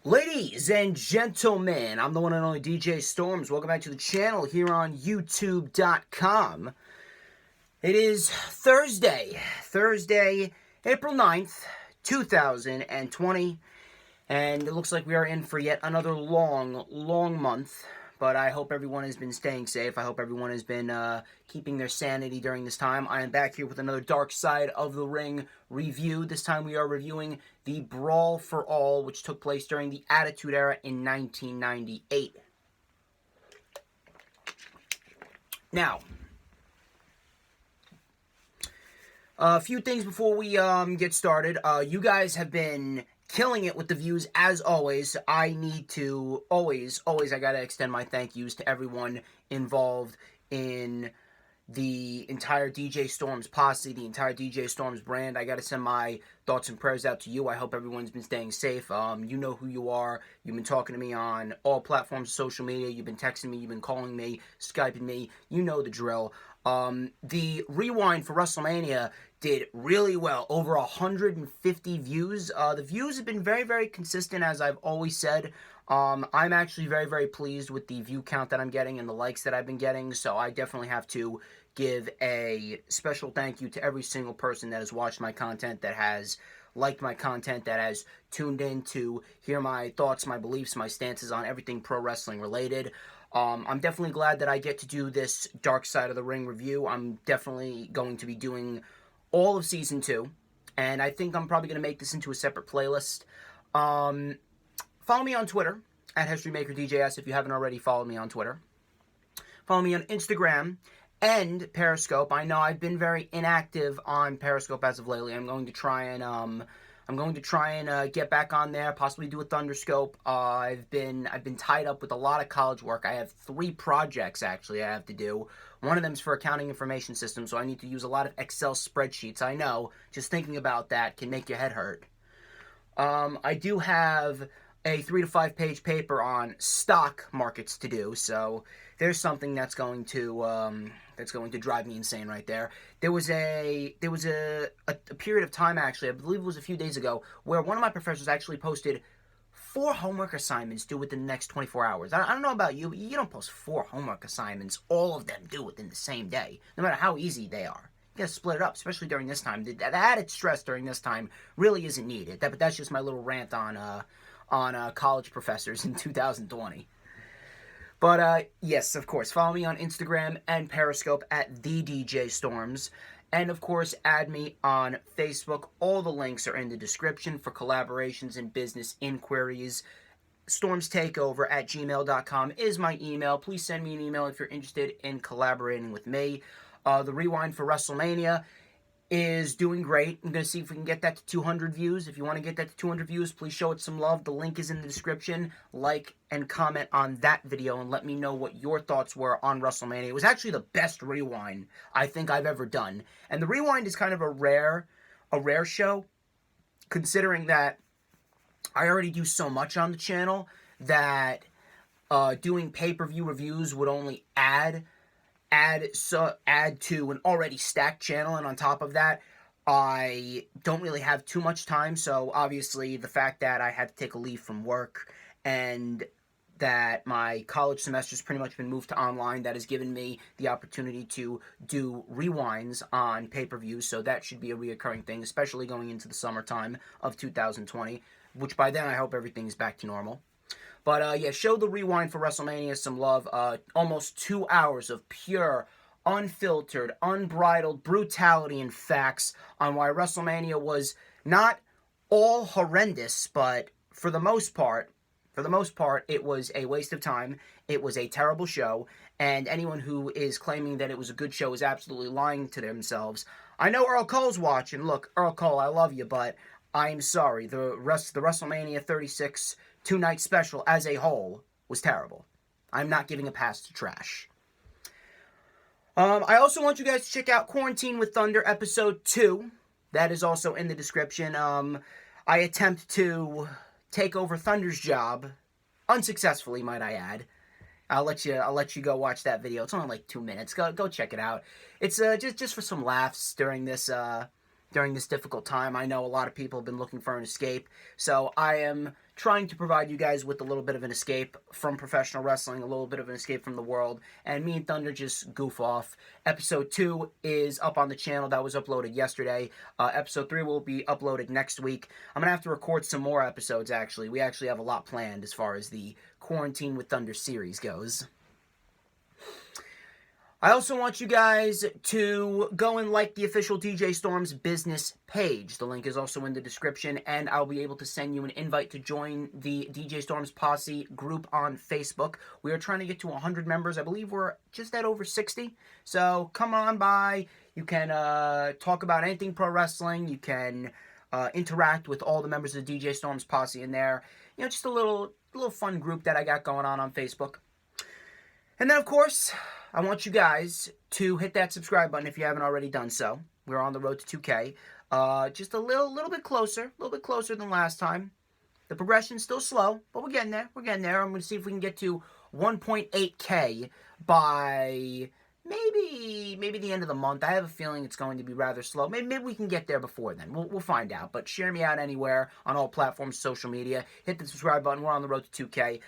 Ladies and gentlemen, I'm the one and only DJ Storms. Welcome back to the channel here on YouTube.com. It is Thursday, April 9th, 2020, and it looks like we are in for yet another long month. But I hope everyone has been staying safe. I hope everyone has been keeping their sanity during this time. I am back here with another Dark Side of the Ring review. This time we are reviewing the Brawl for All, which took place during the Attitude Era in 1998. Now, a few things before we get started. You guys have been killing it with the views as always. I need to always I gotta extend my thank yous to everyone involved in the entire DJ Storms posse, the entire DJ Storms brand. I gotta send my thoughts and prayers out to you. I hope everyone's been staying safe. You know who you are. You've been talking to me on all platforms of social media. You've been texting me. You've been calling me, Skyping me. You know the drill. The rewind for WrestleMania did really well, over 150 views. The views have been very consistent, as I've always said. I'm actually very pleased with the view count that I'm getting and the likes that I've been getting, so I definitely have to give a special thank you to every single person that has watched my content, that has liked my content, that has tuned in to hear my thoughts, my beliefs, my stances on everything pro wrestling related. I'm definitely glad that I get to do this Dark Side of the Ring review. I'm definitely going to be doing all of Season 2, and I think I'm probably going to make this into a separate playlist. Follow me on Twitter, at HistoryMakerDJS, if you haven't already followed me on Twitter. Follow me on Instagram and Periscope. I know I've been very inactive on Periscope as of lately. I'm going to try and get back on there, possibly do a Thunderscope. I've been tied up with a lot of college work. I have 3 projects, actually, I have to do. One of them is for accounting information systems, so I need to use a lot of Excel spreadsheets. I know, just thinking about that can make your head hurt. I do have a 3 to 5 page paper on stock markets to do, so there's something that's going to drive me insane right there. There was a period of time, actually, I believe it was a few days ago, where one of my professors actually posted 4 homework assignments due within the next 24 hours. I don't know about you, but you don't post 4 homework assignments, all of them due within the same day, no matter how easy they are. You gotta split it up, especially during this time. The added stress during this time really isn't needed. But that's just my little rant on college professors in 2020. But, yes, of course, follow me on Instagram and Periscope at TheDJStorms. And, of course, add me on Facebook. All the links are in the description for collaborations and business inquiries. StormsTakeOver at gmail.com is my email. Please send me an email if you're interested in collaborating with me. The rewind for WrestleMania is doing great. I'm going to see if we can get that to 200 views. If you want to get that to 200 views, please show it some love. The link is in the description. Like and comment on that video and let me know what your thoughts were on WrestleMania. It was actually the best rewind I think I've ever done. And the rewind is kind of a rare show, considering that I already do so much on the channel that doing pay-per-view reviews would only add to an already stacked channel, and on top of that, I don't really have too much time. So obviously the fact that I had to take a leave from work and that my college semester's pretty much been moved to online, that has given me the opportunity to do rewinds on pay-per-views, so that should be a reoccurring thing, especially going into the summertime of 2020, which by then I hope everything's back to normal. But, yeah, show the rewind for WrestleMania some love. Almost 2 hours of pure, unfiltered, unbridled brutality and facts on why WrestleMania was not all horrendous, but for the most part, it was a waste of time. It was a terrible show, and anyone who is claiming that it was a good show is absolutely lying to themselves. I know Earl Cole's watching. Look, Earl Cole, I love you, but I'm sorry. The WrestleMania 36 2-night special as a whole was terrible. I'm not giving a pass to trash. I also want you guys to check out Quarantine with Thunder episode 2. That is also in the description. I attempt to take over Thunder's job, unsuccessfully, might I add. I'll let you go watch that video. It's only like 2 minutes. Go check it out. It's just for some laughs during this difficult time. I know a lot of people have been looking for an escape, so I am trying to provide you guys with a little bit of an escape from professional wrestling, a little bit of an escape from the world, and me and Thunder just goof off. Episode 2 is up on the channel. That was uploaded yesterday. Episode 3 will be uploaded next week. I'm going to have to record some more episodes, actually. We actually have a lot planned as far as the Quarantine with Thunder series goes. I also want you guys to go and like the official DJ Storms business page. The link is also in the description, and I'll be able to send you an invite to join the DJ Storms Posse group on Facebook. We are trying to get to 100 members. I believe we're just at over 60. So come on by. You can talk about anything pro wrestling. You can interact with all the members of the DJ Storms Posse in there. You know, just a little fun group that I got going on Facebook. And then, of course, I want you guys to hit that subscribe button if you haven't already done so. We're on the road to 2K. Just a little bit closer than last time. The progression's still slow, but we're getting there. I'm going to see if we can get to 1.8K by maybe the end of the month. I have a feeling it's going to be rather slow. Maybe we can get there before then. We'll find out. But share me out anywhere on all platforms, social media. Hit the subscribe button. We're on the road to 2K.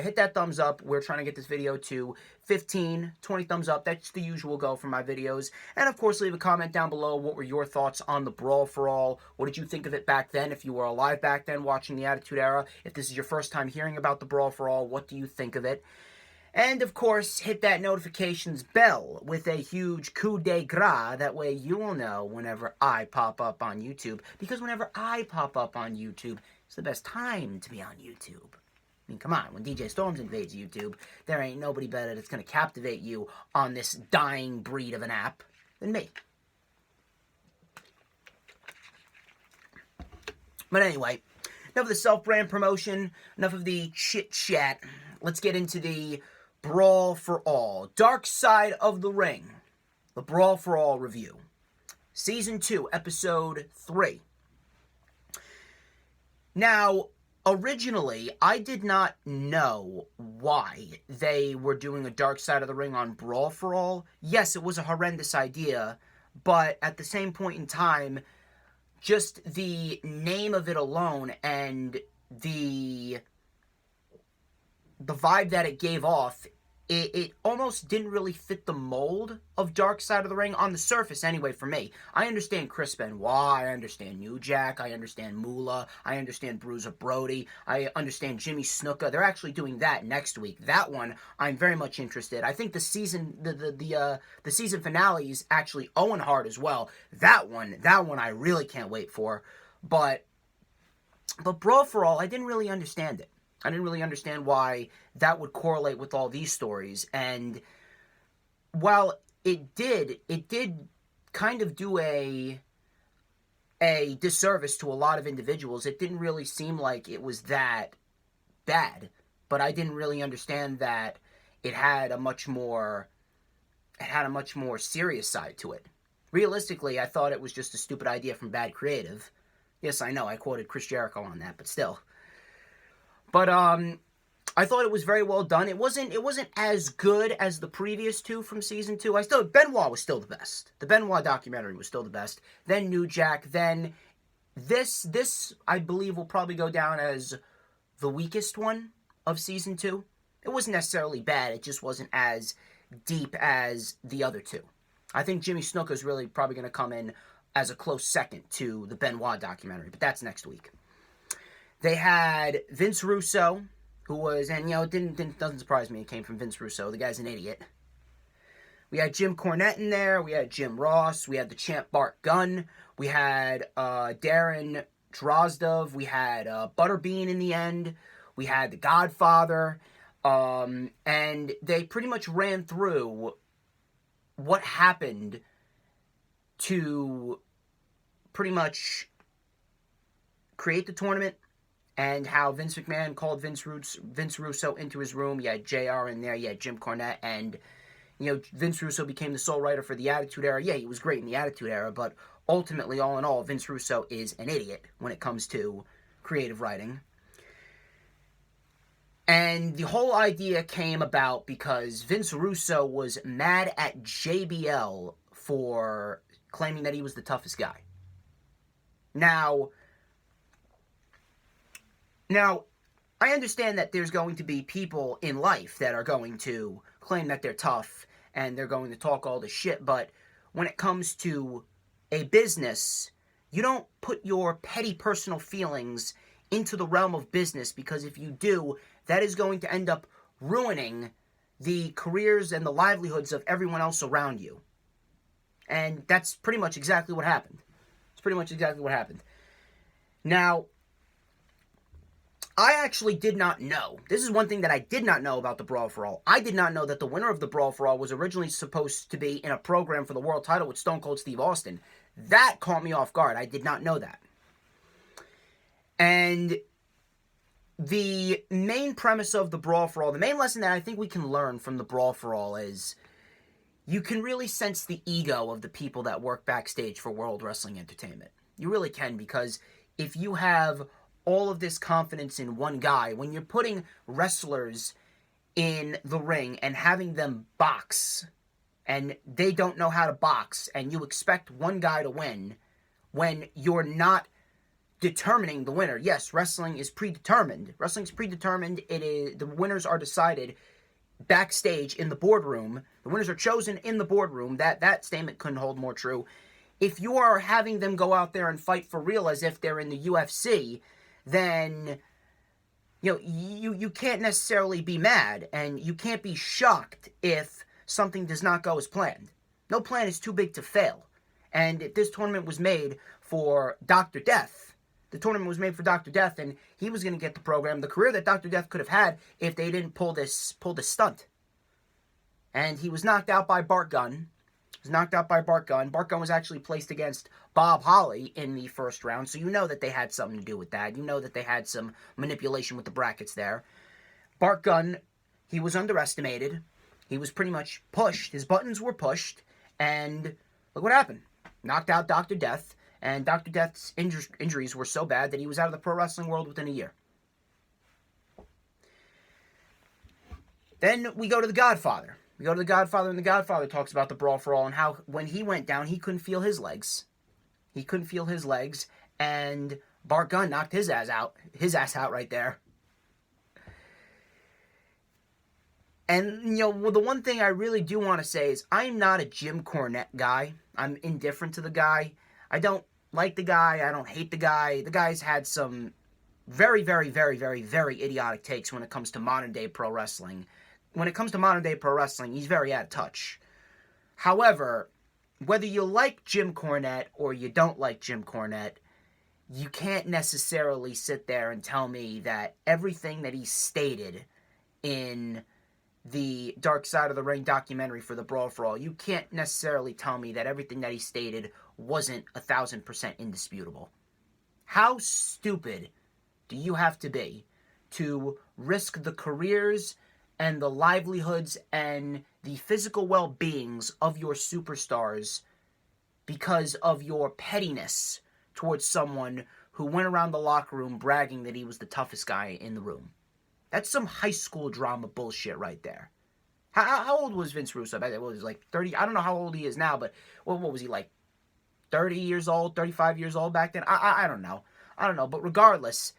Hit that thumbs up. We're trying to get this video to 15, 20 thumbs up. That's the usual goal for my videos. And, of course, leave a comment down below. What were your thoughts on the Brawl for All? What did you think of it back then? If you were alive back then watching the Attitude Era. If this is your first time hearing about the Brawl for All, what do you think of it? And, of course, hit that notifications bell with a huge coup de grace. That way you will know whenever I pop up on YouTube. Because whenever I pop up on YouTube, it's the best time to be on YouTube. I mean, come on. When DJ Storms invades YouTube, there ain't nobody better that's going to captivate you on this dying breed of an app than me. But anyway, enough of the self-brand promotion. Enough of the chit-chat. Let's get into the Brawl for All. Dark Side of the Ring. The Brawl for All review. Season 2, Episode 3. Now, originally, I did not know why they were doing a Dark Side of the Ring on Brawl for All. Yes, it was a horrendous idea, but at the same point in time, just the name of it alone and the vibe that it gave off, it almost didn't really fit the mold of Dark Side of the Ring on the surface anyway for me. I understand Chris Benoit, I understand New Jack, I understand Moolah, I understand Bruiser Brody, I understand Jimmy Snuka. They're actually doing that next week. That one I'm very much interested. I think the season season finale is actually Owen Hart as well. That one I really can't wait for. But Brawl for All, I didn't really understand it. I didn't really understand why that would correlate with all these stories. And while it did kind of do a disservice to a lot of individuals. It didn't really seem like it was that bad. But I didn't really understand that it had a much more serious side to it. Realistically, I thought it was just a stupid idea from bad creative. Yes, I know, I quoted Chris Jericho on that, but still. But I thought it was very well done. It wasn't as good as the previous two from season 2. Benoit was still the best. The Benoit documentary was still the best. Then New Jack. Then this I believe will probably go down as the weakest one of season 2. It wasn't necessarily bad. It just wasn't as deep as the other two. I think Jimmy Snuka is really probably going to come in as a close second to the Benoit documentary, but that's next week. They had Vince Russo, who was, and it doesn't surprise me it came from Vince Russo. The guy's an idiot. We had Jim Cornette in there. We had Jim Ross. We had the champ Bart Gunn. We had Darren Drozdov. We had Butterbean in the end. We had the Godfather. And they pretty much ran through what happened to pretty much create the tournament and how Vince McMahon called Vince Russo into his room. You had JR in there. You had Jim Cornette. And, Vince Russo became the sole writer for the Attitude Era. Yeah, he was great in the Attitude Era, but ultimately, all in all, Vince Russo is an idiot when it comes to creative writing. And the whole idea came about because Vince Russo was mad at JBL for claiming that he was the toughest guy. Now, Now, I understand that there's going to be people in life that are going to claim that they're tough and they're going to talk all this shit, but when it comes to a business, you don't put your petty personal feelings into the realm of business, because if you do, that is going to end up ruining the careers and the livelihoods of everyone else around you. And that's pretty much exactly what happened. It's pretty much exactly what happened. Now, I actually did not know. This is one thing that I did not know about the Brawl for All. I did not know that the winner of the Brawl for All was originally supposed to be in a program for the world title with Stone Cold Steve Austin. That caught me off guard. I did not know that. And the main premise of the Brawl for All, the main lesson that I think we can learn from the Brawl for All is you can really sense the ego of the people that work backstage for World Wrestling Entertainment. You really can, because if you have all of this confidence in one guy, when you're putting wrestlers in the ring and having them box, and they don't know how to box, and you expect one guy to win when you're not determining the winner. Yes, wrestling is predetermined. Wrestling's predetermined. It is, the winners are decided backstage in the boardroom. The winners are chosen in the boardroom. That statement couldn't hold more true. If you are having them go out there and fight for real as if they're in the UFC, then you can't necessarily be mad, and you can't be shocked if something does not go as planned. No plan is too big to fail. And if this tournament was made for Dr. Death, the tournament was made for Dr. Death, and he was going to get the program, the career that Dr. Death could have had if they didn't pull this stunt. And he was knocked out by Bart Gunn. Bart Gunn was actually placed against Bob Holly in the first round, so you know that they had something to do with that. You know that they had some manipulation with the brackets there. Bart Gunn, he was underestimated. He was pretty much pushed. His buttons were pushed, and look what happened. Knocked out Dr. Death, and Dr. Death's injuries were so bad that he was out of the pro wrestling world within a year. Then we go to The Godfather. We go to The Godfather, and The Godfather talks about the Brawl for All and how when he went down, he couldn't feel his legs. And Bart Gunn knocked his ass out right there. And, the one thing I really do want to say is I'm not a Jim Cornette guy. I'm indifferent to the guy. I don't like the guy. I don't hate the guy. The guy's had some very, very, very, very, very idiotic takes when it comes to modern-day pro wrestling. When it comes to modern-day pro wrestling, he's very out of touch. However, whether you like Jim Cornette or you don't like Jim Cornette, you can't necessarily sit there and tell me that everything that he stated in the Dark Side of the Ring documentary for the Brawl for All, you can't necessarily tell me that everything that he stated wasn't 1,000% indisputable. How stupid do you have to be to risk the careers and the livelihoods and the physical well-beings of your superstars because of your pettiness towards someone who went around the locker room bragging that he was the toughest guy in the room? That's some high school drama bullshit right there. How old was Vince Russo? What was he, like 30? I don't know how old he is now, but what was he, like 30 years old, 35 years old back then? I don't know. But regardless,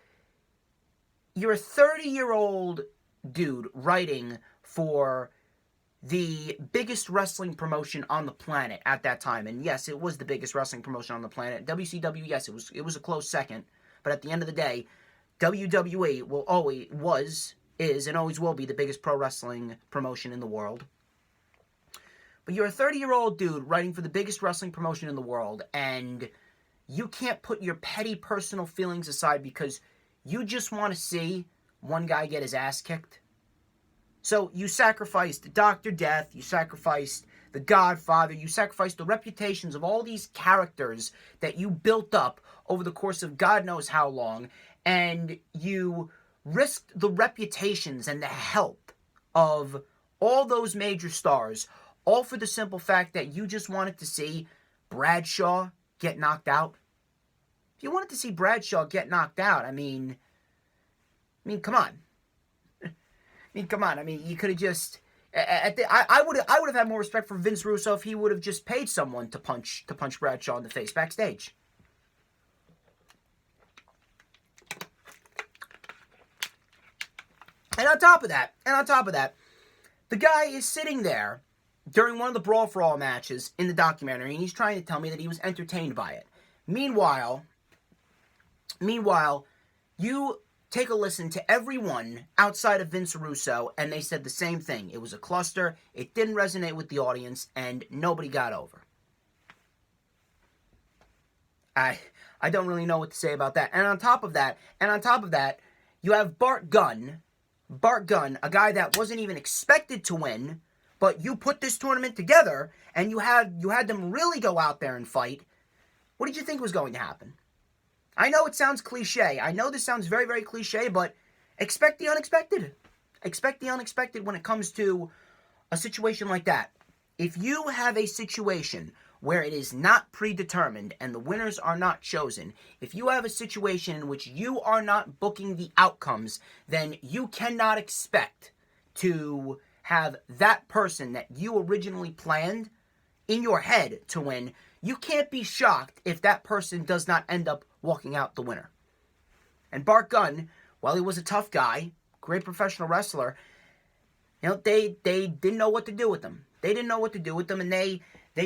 you're a 30-year-old dude writing for the biggest wrestling promotion on the planet at that time. And yes, it was the biggest wrestling promotion on the planet. WCW, yes, it was a close second. But at the end of the day, WWE is, and always will be the biggest pro wrestling promotion in the world. But you're a 30-year-old dude writing for the biggest wrestling promotion in the world, and you can't put your petty personal feelings aside because you just want to see one guy get his ass kicked. So you sacrificed Dr. Death, you sacrificed The Godfather, you sacrificed the reputations of all these characters that you built up over the course of God knows how long, and you risked the reputations and the health of all those major stars, all for the simple fact that you just wanted to see Bradshaw get knocked out. If you wanted to see Bradshaw get knocked out, I mean, come on. You could have just. I would have had more respect for Vince Russo if he would have just paid someone to punch Bradshaw in the face backstage. And on top of that, the guy is sitting there during one of the Brawl for All matches in the documentary, and he's trying to tell me that he was entertained by it. Meanwhile, you take a listen to everyone outside of Vince Russo, and they said the same thing. It was a cluster, it didn't resonate with the audience, and nobody got over. I don't really know what to say about that. And on top of that, you have Bart Gunn, a guy that wasn't even expected to win, but you put this tournament together, and you had them really go out there and fight. What did you think was going to happen? I know it sounds cliche. I know this sounds very, very cliche, but expect the unexpected. Expect the unexpected when it comes to a situation like that. If you have a situation where it is not predetermined and the winners are not chosen, if you have a situation in which you are not booking the outcomes, then you cannot expect to have that person that you originally planned in your head to win. You can't be shocked if that person does not end up walking out the winner. And Bart Gunn, while he was a tough guy, great professional wrestler, they didn't know what to do with him. They didn't know what to do with him, and they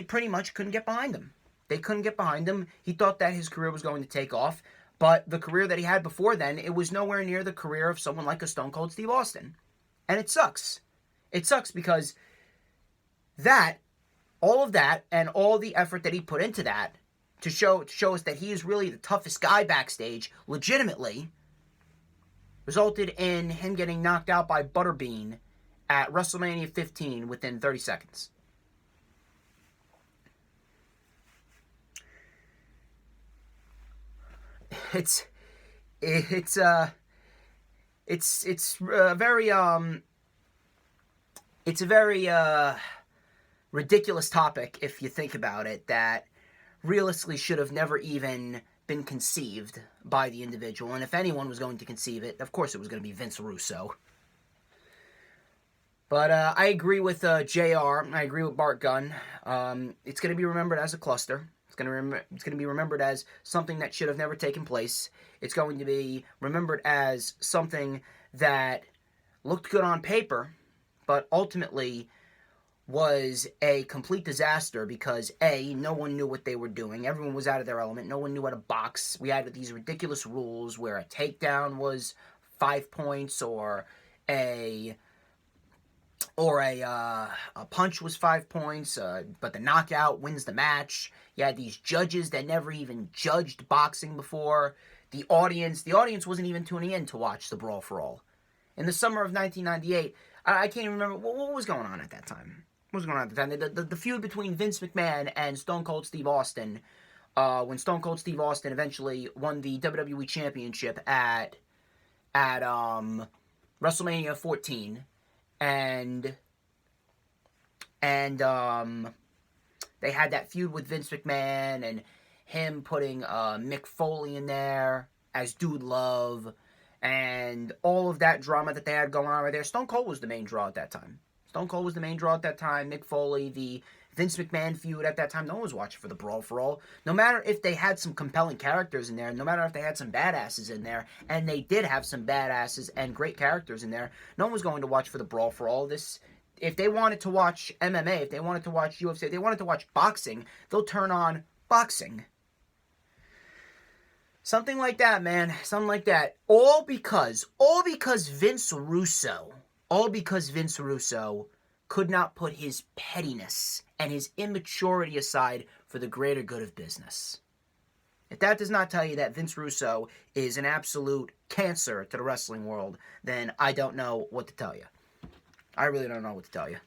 pretty much couldn't get behind him. They couldn't get behind him. He thought that his career was going to take off, but the career that he had before then, it was nowhere near the career of someone like a Stone Cold Steve Austin. And it sucks. It sucks because all of that and all the effort that he put into that to show us that he is really the toughest guy backstage, legitimately, resulted in him getting knocked out by Butterbean at WrestleMania 15 within 30 seconds. It's a very ridiculous topic if you think about it, that realistically should have never even been conceived by the individual. And if anyone was going to conceive it, of course it was going to be Vince Russo. But I agree with JR. I agree with Bart Gunn. It's going to be remembered as a cluster. It's going to be remembered as something that should have never taken place. It's going to be remembered as something that looked good on paper, but ultimately was a complete disaster because, A, no one knew what they were doing. Everyone was out of their element. No one knew how to box. We had these ridiculous rules where a takedown was 5 points or a punch was 5 points, but the knockout wins the match. You had these judges that never even judged boxing before. The audience wasn't even tuning in to watch the Brawl for All. In the summer of 1998, I can't even remember what was going on at that time. What was going on at the time? The feud between Vince McMahon and Stone Cold Steve Austin, when Stone Cold Steve Austin eventually won the WWE Championship at WrestleMania 14, and they had that feud with Vince McMahon and him putting Mick Foley in there as Dude Love, and all of that drama that they had going on right there. Stone Cold was the main draw at that time. Mick Foley, the Vince McMahon feud at that time. No one was watching for the Brawl for All. No matter if they had some compelling characters in there, no matter if they had some badasses in there, and they did have some badasses and great characters in there, no one was going to watch for the Brawl for All. If they wanted to watch MMA, if they wanted to watch UFC, if they wanted to watch boxing, they'll turn on boxing. Something like that, man. Something like that. All because Vince Russo could not put his pettiness and his immaturity aside for the greater good of business. If that does not tell you that Vince Russo is an absolute cancer to the wrestling world, then I don't know what to tell you. I really don't know what to tell you.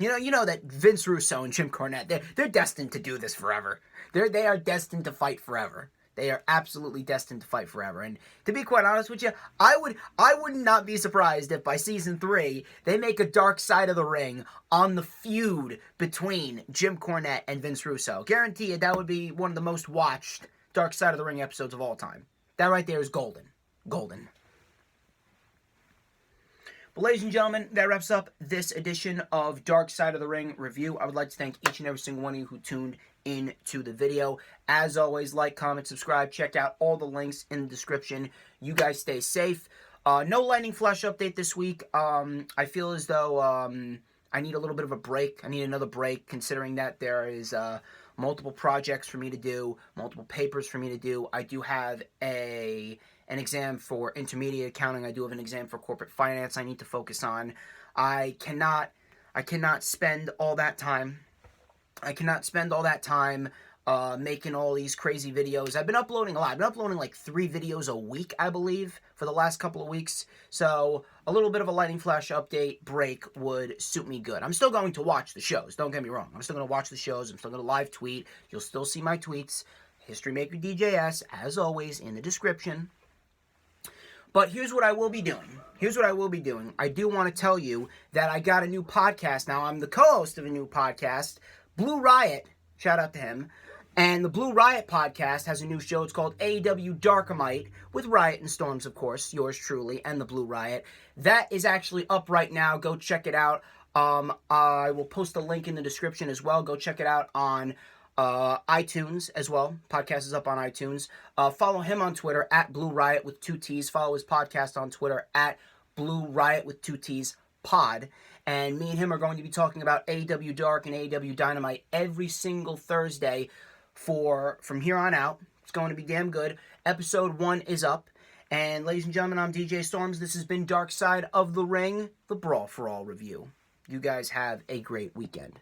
You know that Vince Russo and Jim Cornette, they're destined to do this forever. They are destined to fight forever. They are absolutely destined to fight forever. And to be quite honest with you, I would not be surprised if by season 3 they make a Dark Side of the Ring on the feud between Jim Cornette and Vince Russo. Guarantee you that would be one of the most watched Dark Side of the Ring episodes of all time. That right there is golden. Golden. But ladies and gentlemen, that wraps up this edition of Dark Side of the Ring review. I would like to thank each and every single one of you who tuned into the video. As always, like, comment, subscribe. Check out all the links in the description. You guys stay safe. No Lightning Flash update this week. I feel as though I need a little bit of a break. I need another break, considering that there is multiple projects for me to do, multiple papers for me to do. I do have an exam for intermediate accounting. I do have an exam for corporate finance I need to focus on. I cannot spend all that time. Making all these crazy videos. I've been uploading a lot. I've been uploading like 3 videos a week, I believe, for the last couple of weeks. So a little bit of a Lightning Flash update break would suit me good. I'm still going to watch the shows. Don't get me wrong. I'm still going to watch the shows. I'm still going to live tweet. You'll still see my tweets. History Maker DJS, as always, in the description. But here's what I will be doing. I do want to tell you that I got a new podcast now. I'm the co-host of a new podcast, Blue Riot. Shout out to him. And the Blue Riot podcast has a new show. It's called AEW Darkamite, with Riot and Storms, of course, yours truly, and the Blue Riot. That is actually up right now. Go check it out. I will post a link in the description as well. Go check it out on iTunes as well. Podcast is up on iTunes. Follow him on Twitter, at Blue Riot with 2 T's. Follow his podcast on Twitter, at Blue Riot with 2 T's pod. And me and him are going to be talking about AEW Dark and AEW Dynamite every single Thursday from here on out. It's going to be damn good. Episode 1 is up. And ladies and gentlemen, I'm DJ Storms. This has been Dark Side of the Ring, the Brawl for All review. You guys have a great weekend.